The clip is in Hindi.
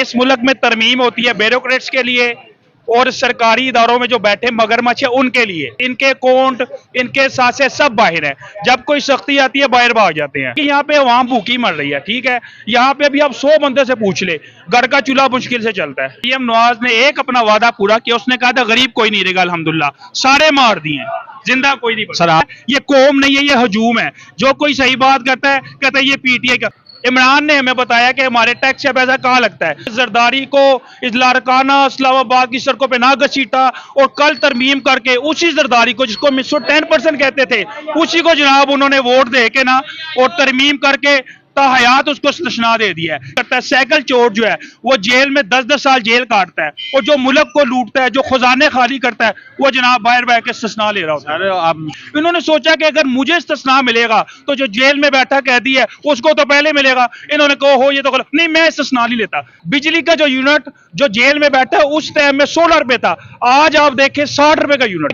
इस मुल्क में तरमीम होती है ब्यूरोक्रेट्स के लिए और सरकारी इदारों में जो बैठे मगरमच्छ है उनके लिए। इनके अकाउंट, इनके साथ से सब बाहर है। जब कोई सख्ती आती है बाहर भाग जाते हैं। यहाँ पे अवाम भूखी मर रही है, ठीक है। यहाँ पे भी आप 100 बंदे से पूछ ले, घर का चूल्हा मुश्किल से चलता है। पीएम नवाज ने एक अपना वादा पूरा किया, उसने कहा था गरीब कोई नहीं रहेगा, अल्हम्दुलिल्लाह सारे मार दिए, जिंदा कोई नहीं बचा। ये कौम नहीं है, ये हजूम है। जो कोई सही बात करता है कहता है ये पीटीआई का। इमरान ने हमें बताया कि हमारे टैक्स से पैसा कहाँ लगता है। जरदारी को इस्लारकाना इस्लामाबाद की सड़कों पे ना घसीटा और कल तरमीम करके उसी जरदारी को, जिसको 10% कहते थे, उसी को जनाब उन्होंने वोट दे के ना और तरमीम करके ताहयात उसको सशना दे दिया है। करता है साइकिल चोर जो है वो जेल में 10-10 साल जेल काटता है, और जो मुल्क को लूटता है, जो खजाने खाली करता है, वो जनाब बाहर बैठ के ससना ले रहा होता है। इन्होंने सोचा कि अगर मुझे इस्तिस्ना मिलेगा तो जो जेल में बैठा कैदी है उसको तो पहले मिलेगा। इन्होंने कहा हो ये तो गलत, नहीं मैं इस्तिस्ना नहीं लेता। बिजली का जो यूनिट जो जेल में बैठा है उस टाइम में 16 रुपए था, आज आप देखें 60 रुपए का यूनिट।